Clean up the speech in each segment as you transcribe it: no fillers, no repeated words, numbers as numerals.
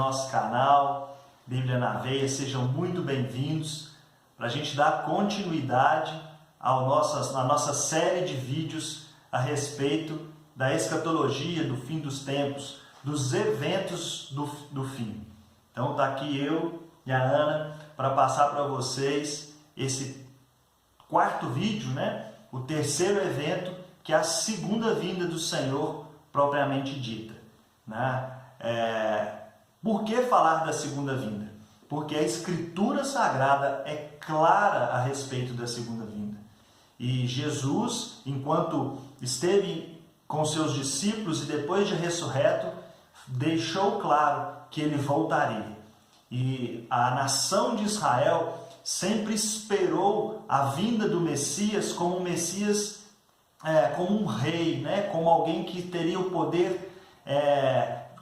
nosso canal Bíblia na Veia, sejam muito bem-vindos para a gente dar continuidade à nossa série de vídeos a respeito da escatologia, do fim dos tempos, dos eventos do fim. Então está aqui eu e a Ana para passar para vocês esse quarto vídeo, né? O terceiro evento, que é a segunda vinda do Senhor propriamente dita, né? Por que falar da segunda vinda? Porque a Escritura Sagrada é clara a respeito da segunda vinda. E Jesus, enquanto esteve com seus discípulos e depois de ressurreto, deixou claro que ele voltaria. E a nação de Israel sempre esperou a vinda do Messias como um Messias, como um rei, né? Como alguém que teria o poder,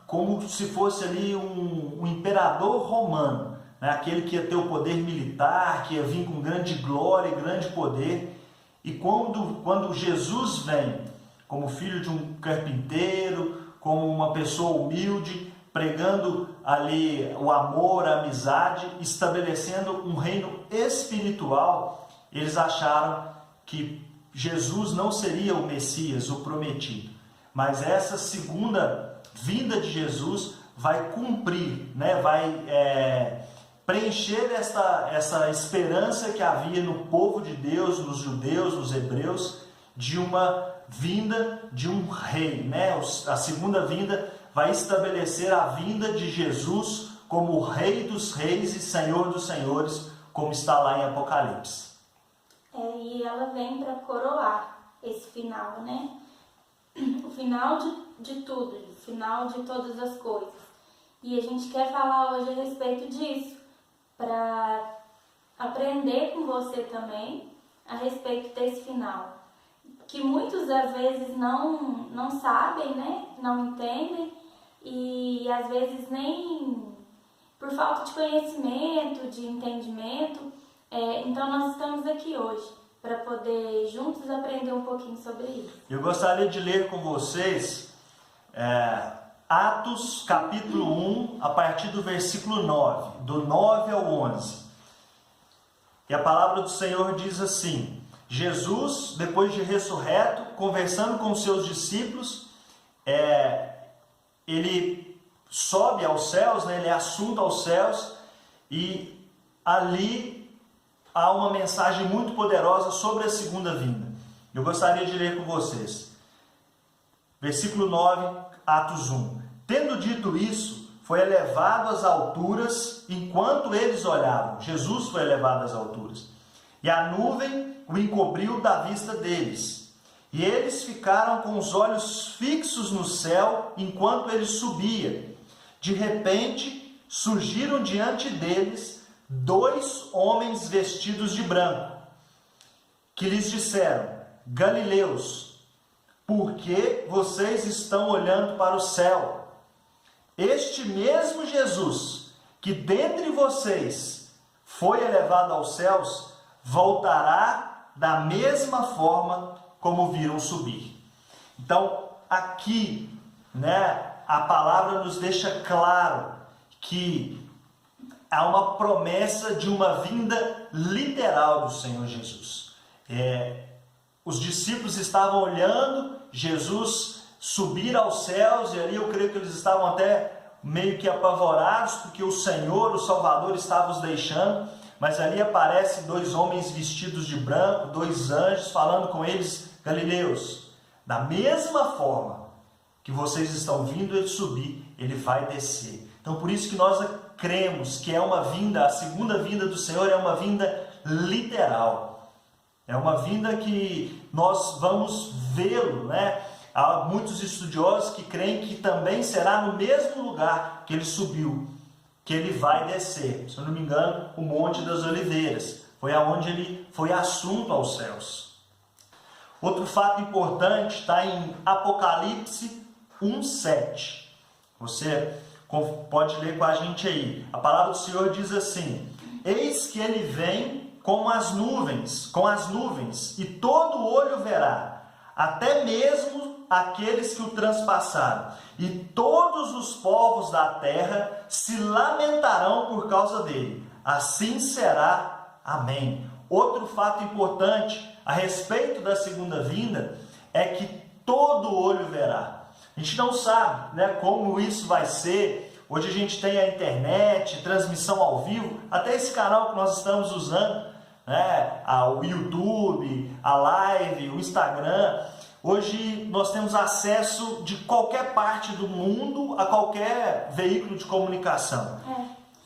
como se fosse ali um imperador romano, né? Aquele que ia ter o poder militar, que ia vir com grande glória e grande poder. E quando Jesus vem como filho de um carpinteiro, como uma pessoa humilde, pregando ali o amor, a amizade, estabelecendo um reino espiritual, eles acharam que Jesus não seria o Messias, o prometido. Mas essa segunda vinda de Jesus vai cumprir, né? Vai preencher essa esperança que havia no povo de Deus, nos judeus, nos hebreus, de uma vinda de um rei, né? A segunda vinda vai estabelecer a vinda de Jesus como o Rei dos Reis e Senhor dos Senhores, como está lá em Apocalipse. E ela vem para coroar esse final, né? O final de tudo, o final de todas as coisas. E a gente quer falar hoje a respeito disso, para aprender com você também a respeito desse final. Que muitos às vezes não sabem, né? Não entendem, e às vezes nem por falta de conhecimento, de entendimento. Então nós estamos aqui hoje para poder juntos aprender um pouquinho sobre isso. Eu gostaria de ler com vocês Atos capítulo 1, a partir do versículo 9, do 9 ao 11. E a palavra do Senhor diz assim: Jesus, depois de ressurreto, conversando com os seus discípulos, ele sobe aos céus, né? Ele é assunto aos céus, e ali há uma mensagem muito poderosa sobre a segunda vinda. Eu gostaria de ler com vocês. Versículo 9, Atos 1. Tendo dito isso, foi elevado às alturas enquanto eles olhavam. Jesus foi elevado às alturas. E a nuvem o encobriu da vista deles. E eles ficaram com os olhos fixos no céu enquanto ele subia. De repente, surgiram diante deles 2 homens vestidos de branco, que lhes disseram: Galileus, por que vocês estão olhando para o céu? Este mesmo Jesus, que dentre vocês foi elevado aos céus, voltará da mesma forma como viram subir. Então, aqui, né, a palavra nos deixa claro que há uma promessa de uma vinda literal do Senhor Jesus. Os discípulos estavam olhando Jesus subir aos céus, e ali eu creio que eles estavam até meio que apavorados, porque o Senhor, o Salvador, estava os deixando. Mas ali aparecem 2 homens vestidos de branco, 2 anjos, falando com eles: Galileus, da mesma forma que vocês estão vindo ele subir, ele vai descer. Então por isso que nós cremos que é uma vinda, a segunda vinda do Senhor é uma vinda literal. É uma vinda que nós vamos vê-lo, né? Há muitos estudiosos que creem que também será no mesmo lugar que ele subiu, que ele vai descer. Se eu não me engano, o Monte das Oliveiras foi aonde ele foi assunto aos céus. Outro fato importante está em Apocalipse 1:7. Você pode ler com a gente aí. A palavra do Senhor diz assim: eis que ele vem com as nuvens, e todo olho verá, até mesmo aqueles que o transpassaram, e todos os povos da terra se lamentarão por causa dele. Assim será. Amém. Outro fato importante a respeito da segunda vinda é que todo olho verá. A gente não sabe, né, como isso vai ser. Hoje a gente tem a internet, transmissão ao vivo, até esse canal que nós estamos usando, né, o YouTube, a live, o Instagram. Hoje nós temos acesso de qualquer parte do mundo a qualquer veículo de comunicação.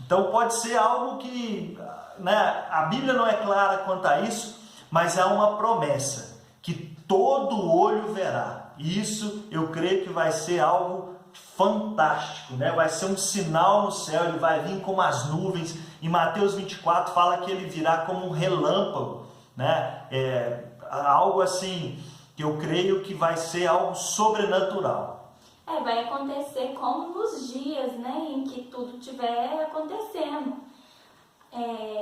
Então pode ser algo que, né, a Bíblia não é clara quanto a isso, mas é uma promessa que todo olho verá. E isso eu creio que vai ser algo fantástico, né? Vai ser um sinal no céu, ele vai vir como as nuvens. Em Mateus 24 fala que ele virá como um relâmpago, né? Algo assim que eu creio que vai ser algo sobrenatural. Vai acontecer como nos dias, né, em que tudo estiver acontecendo.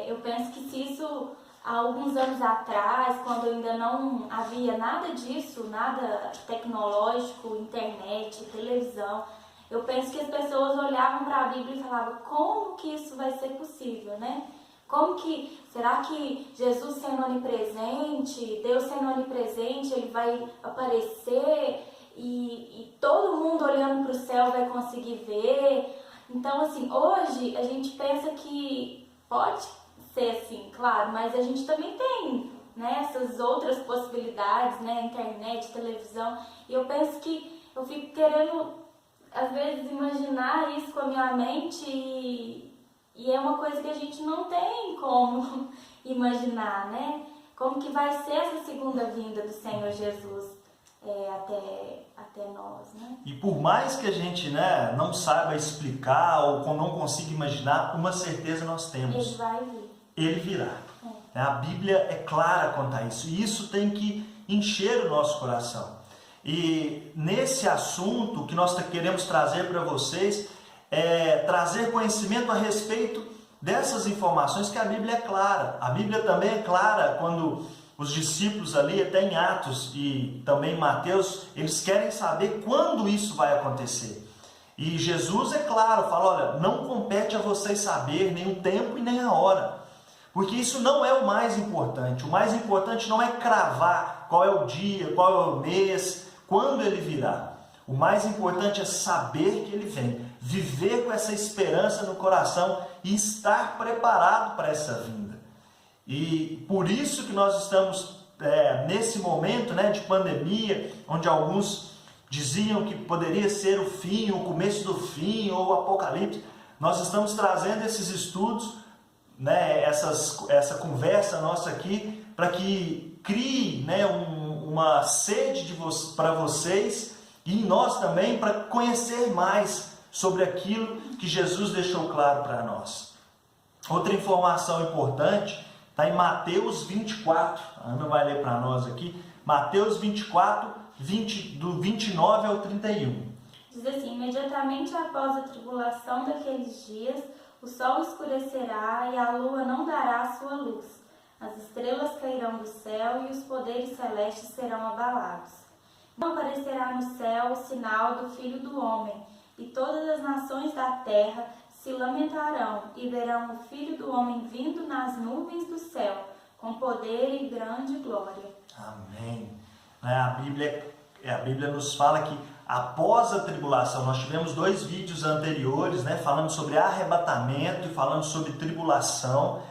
Eu penso que se isso há alguns anos atrás, quando ainda não havia nada disso, nada tecnológico, internet, televisão, eu penso que as pessoas olhavam para a Bíblia e falavam: como que isso vai ser possível, né? Será que Jesus sendo onipresente, Deus sendo onipresente, ele vai aparecer e todo mundo olhando para o céu vai conseguir ver? Então, assim, hoje a gente pensa que pode ser assim, claro, mas a gente também tem, né, essas outras possibilidades, né, internet, televisão, e eu penso que eu fico querendo, às vezes, imaginar isso com a minha mente e é uma coisa que a gente não tem como imaginar, né? Como que vai ser essa segunda vinda do Senhor Jesus até nós, né? E por mais que a gente, né, não saiba explicar ou não consiga imaginar, uma certeza nós temos. Ele vai vir. Ele virá. A Bíblia é clara quanto a isso. E isso tem que encher o nosso coração. E nesse assunto que nós queremos trazer para vocês trazer conhecimento a respeito dessas informações que a Bíblia é clara. A Bíblia também é clara quando os discípulos ali, até em Atos e também em Mateus, eles querem saber quando isso vai acontecer. E Jesus é claro, fala: olha, não compete a vocês saber nem o tempo e nem a hora. Porque isso não é o mais importante. O mais importante não é cravar qual é o dia, qual é o mês, quando ele virá. O mais importante é saber que ele vem, viver com essa esperança no coração e estar preparado para essa vinda. E por isso que nós estamos nesse momento, né, de pandemia, onde alguns diziam que poderia ser o fim, o começo do fim ou o apocalipse. Nós estamos trazendo esses estudos, né, essa conversa nossa aqui, para que crie, né, uma sede para vocês e em nós também, para conhecer mais sobre aquilo que Jesus deixou claro para nós. Outra informação importante está em Mateus 24, a Ana vai ler para nós aqui, Mateus 24, do 29 ao 31. Diz assim: imediatamente após a tribulação daqueles dias, o sol escurecerá e a lua não dará a sua luz. As estrelas cairão do céu e os poderes celestes serão abalados. Não aparecerá no céu o sinal do Filho do Homem, e todas as nações da terra se lamentarão e verão o Filho do Homem vindo nas nuvens do céu, com poder e grande glória. Amém. A Bíblia nos fala que após a tribulação, nós tivemos 2 vídeos anteriores, né, falando sobre arrebatamento e falando sobre tribulação.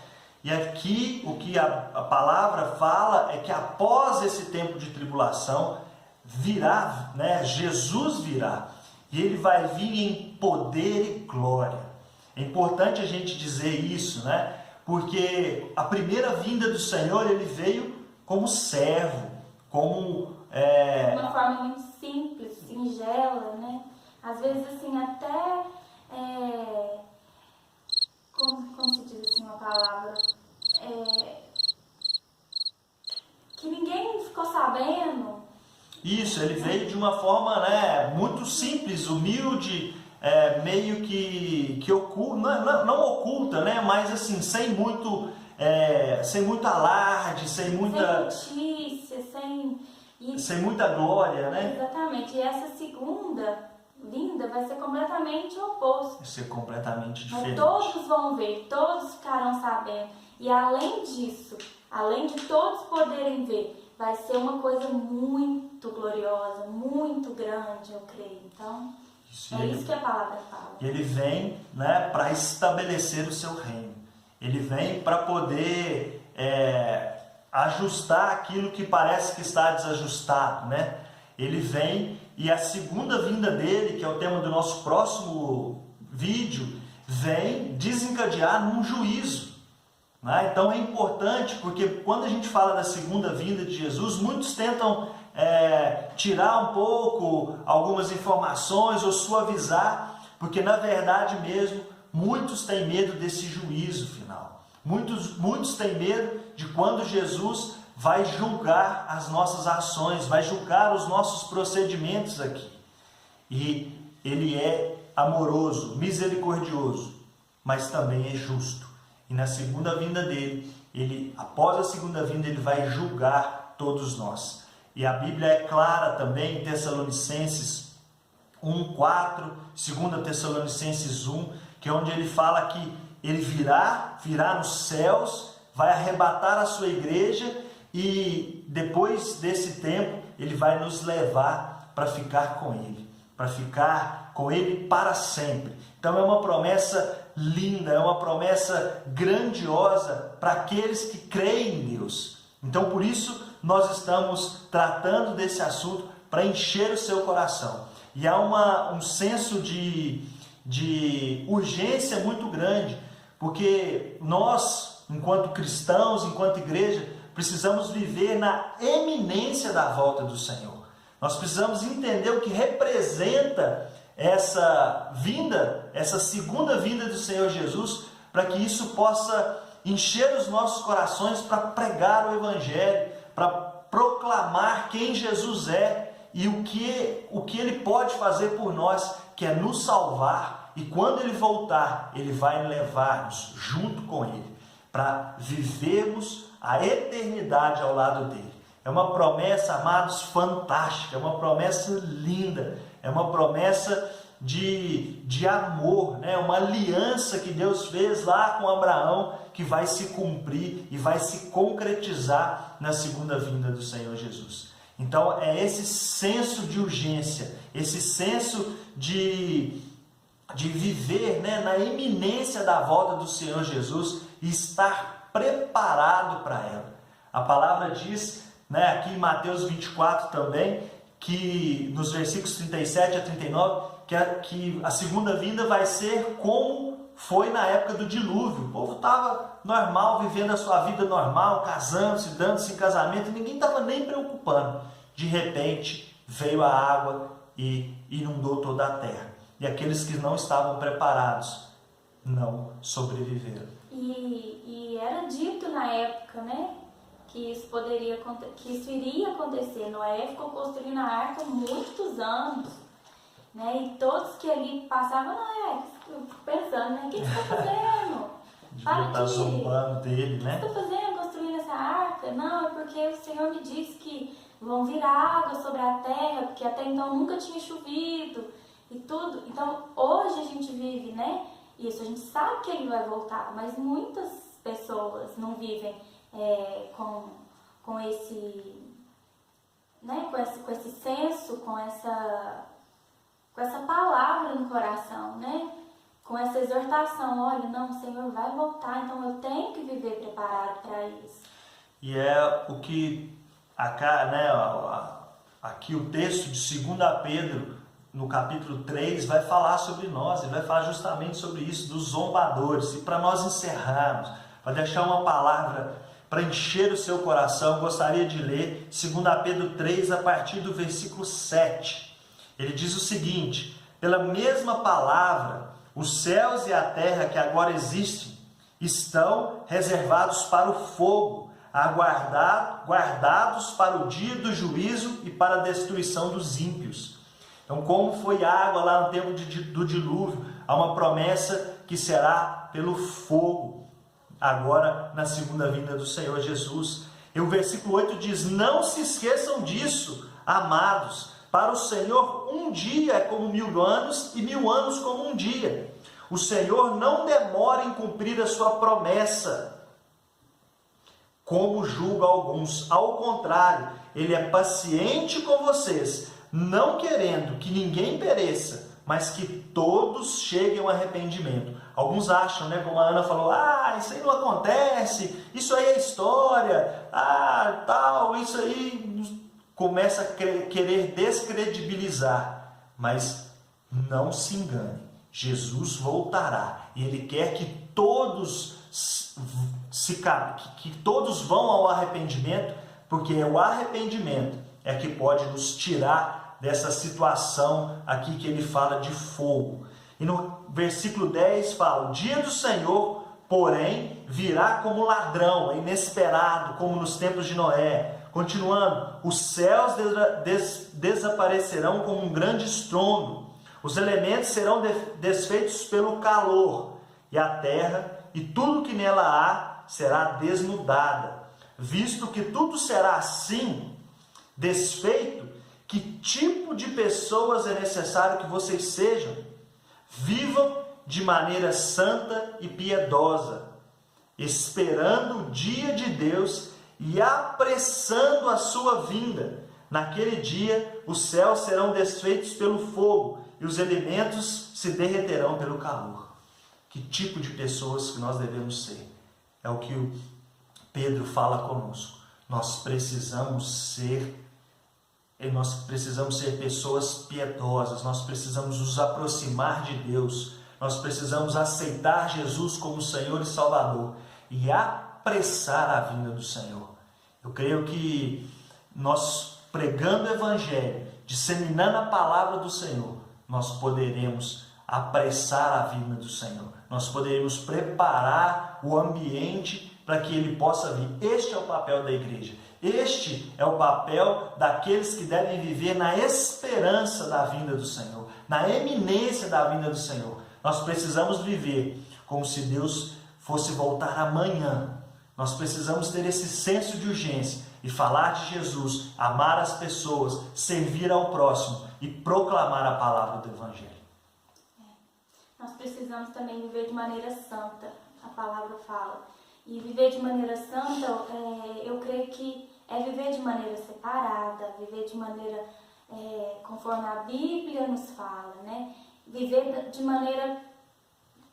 E aqui o que a palavra fala é que após esse tempo de tribulação virá, né, Jesus virá. E ele vai vir em poder e glória. É importante a gente dizer isso, né? Porque a primeira vinda do Senhor, ele veio como servo, como de uma forma muito simples, singela, né? Às vezes, assim, até como se diz assim uma palavra, que ninguém ficou sabendo. Isso, ele veio de uma forma, né, muito simples, humilde, meio que oculta, não oculta, né, mas assim, sem muito alarde, sem muita... Sem notícia, sem... E sem muita glória, né? Exatamente. E essa segunda vinda vai ser completamente o oposto. Vai ser completamente Mas diferente. todos vão ver, todos ficarão sabendo. E além disso, além de todos poderem ver, vai ser uma coisa muito gloriosa, muito grande, eu creio. Então, isso que a palavra fala. Ele vem, né, para estabelecer o seu reino. Ele vem para poder ajustar aquilo que parece que está desajustado, né? Ele vem e a segunda vinda dele, que é o tema do nosso próximo vídeo, vem desencadear num juízo. Né? Então é importante, porque quando a gente fala da segunda vinda de Jesus, muitos tentam tirar um pouco algumas informações ou suavizar, porque na verdade mesmo, muitos têm medo desse juízo final. Muitos têm medo de quando Jesus vai julgar as nossas ações, vai julgar os nossos procedimentos aqui. E ele é amoroso, misericordioso, mas também é justo. E na segunda vinda dele, após a segunda vinda, ele vai julgar todos nós. E a Bíblia é clara também em Tessalonicenses 1:4, 2 Tessalonicenses 1, que é onde ele fala que ele virá nos céus, vai arrebatar a sua igreja e depois desse tempo ele vai nos levar para ficar com ele para sempre. Então é uma promessa linda, é uma promessa grandiosa para aqueles que creem em Deus. Então por isso nós estamos tratando desse assunto para encher o seu coração. E há um senso de urgência muito grande, porque nós, enquanto cristãos, enquanto igreja, precisamos viver na eminência da volta do Senhor. Nós precisamos entender o que representa essa vinda, essa segunda vinda do Senhor Jesus, para que isso possa encher os nossos corações para pregar o Evangelho, para proclamar quem Jesus é e o que Ele pode fazer por nós, que é nos salvar. E quando Ele voltar, Ele vai levar-nos junto com Ele, para vivermos a eternidade ao lado dele. É uma promessa, amados, fantástica, é uma promessa linda, é uma promessa de amor, né? Uma aliança que Deus fez lá com Abraão, que vai se cumprir e vai se concretizar na segunda vinda do Senhor Jesus. Então é esse senso de urgência, esse senso de viver, né, na iminência da volta do Senhor Jesus e estar preparado para ela. A palavra diz, né, aqui em Mateus 24 também, que nos versículos 37 a 39, que a segunda vinda vai ser como foi na época do dilúvio. O povo estava normal, vivendo a sua vida normal, casando-se, dando-se em casamento, e ninguém estava nem preocupando. De repente veio a água e inundou toda a terra. E aqueles que não estavam preparados não sobreviveram. E era dito na época, né, que isso iria acontecer. Noé ficou construindo a arca muitos anos, né, e todos que ali passavam, eu fico pensando, né, o que você está fazendo? Devia estar zombando dele, né? O que você está fazendo construindo essa arca? Não, é porque o Senhor me disse que vão vir água sobre a terra, porque até então nunca tinha chovido e tudo. Então hoje a gente vive, né, isso, a gente sabe que ele vai voltar, mas muitas pessoas não vivem com esse, né, com esse senso, com essa palavra no coração, né, com essa exortação. Olha, não, o Senhor vai voltar, então eu tenho que viver preparado para isso. E é o que aqui o texto de 2 Pedro, no capítulo 3, vai falar sobre nós, ele vai falar justamente sobre isso, dos zombadores. E para nós encerrarmos, para deixar uma palavra para encher o seu coração, eu gostaria de ler 2 Pedro 3, a partir do versículo 7. Ele diz o seguinte: pela mesma palavra, os céus e a terra que agora existem estão reservados para o fogo, guardados para o dia do juízo e para a destruição dos ímpios. Então, como foi água lá no tempo do dilúvio, há uma promessa que será pelo fogo, agora na segunda vinda do Senhor Jesus. E o versículo 8 diz: não se esqueçam disso, amados. Para o Senhor, um dia é como 1000 anos, e 1000 anos como um dia. O Senhor não demora em cumprir a sua promessa, como julga alguns. Ao contrário, Ele é paciente com vocês, não querendo que ninguém pereça, mas que todos cheguem ao arrependimento. Alguns acham, né, como a Ana falou, isso aí não acontece, isso aí é história, tal, isso aí... Começa a querer descredibilizar, mas não se engane, Jesus voltará e Ele quer que todos que todos vão ao arrependimento, porque é o arrependimento é que pode nos tirar dessa situação aqui que ele fala de fogo. E no versículo 10 fala: o dia do Senhor, porém, virá como ladrão, é inesperado, como nos tempos de Noé. Continuando, os céus desaparecerão como um grande estrondo, os elementos serão desfeitos pelo calor, e a terra e tudo que nela há será desnudada. Visto que tudo será assim, desfeito, que tipo de pessoas é necessário que vocês sejam? Vivam de maneira santa e piedosa, esperando o dia de Deus e apressando a sua vinda. Naquele dia, os céus serão desfeitos pelo fogo e os elementos se derreterão pelo calor. Que tipo de pessoas que nós devemos ser? É o que o Pedro fala conosco. Nós precisamos ser pessoas piedosas, nós precisamos nos aproximar de Deus, nós precisamos aceitar Jesus como Senhor e Salvador e apressar a vinda do Senhor. Eu creio que nós, pregando o Evangelho, disseminando a palavra do Senhor, nós poderemos apressar a vinda do Senhor. Nós poderemos preparar o ambiente para que Ele possa vir. Este é o papel da igreja. Este é o papel daqueles que devem viver na esperança da vinda do Senhor, na eminência da vinda do Senhor. Nós precisamos viver como se Deus fosse voltar amanhã. Nós precisamos ter esse senso de urgência e falar de Jesus, amar as pessoas, servir ao próximo e proclamar a palavra do Evangelho. Nós precisamos também viver de maneira santa, a palavra fala. E viver de maneira santa, eu creio que é viver de maneira separada, viver de maneira conforme a Bíblia nos fala, né? Viver de maneira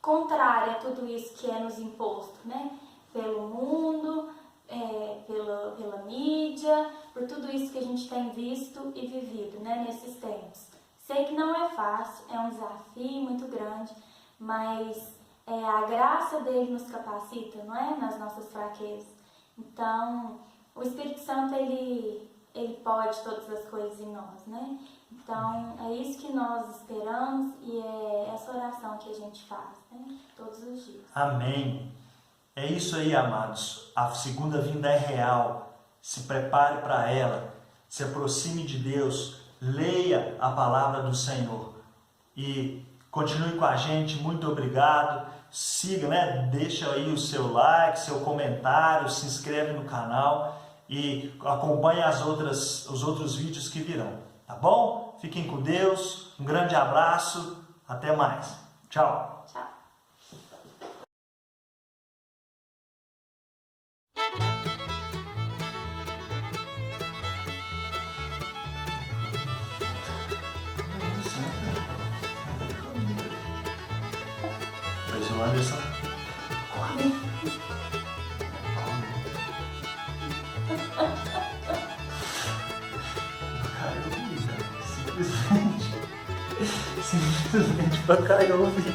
contrária a tudo isso que é nos imposto, né? Pelo mundo, pela mídia, por tudo isso que a gente tem visto e vivido, né, nesses tempos. Sei que não é fácil, é um desafio muito grande, mas a graça dele nos capacita, não é? Nas nossas fraquezas. Então, o Espírito Santo, ele pode todas as coisas em nós, né? Então, é isso que nós esperamos e é essa oração que a gente faz, né? Todos os dias. Amém. É isso aí, amados. A segunda vinda é real. Se prepare para ela. Se aproxime de Deus. Leia a palavra do Senhor. E continue com a gente. Muito obrigado. Siga, né? Deixa aí o seu like, seu comentário. Se inscreve no canal. E acompanhe os outros vídeos que virão. Tá bom? Fiquem com Deus. Um grande abraço. Até mais. Tchau. Tchau. Fez o Anderson. Simplesmente pra cair o vídeo.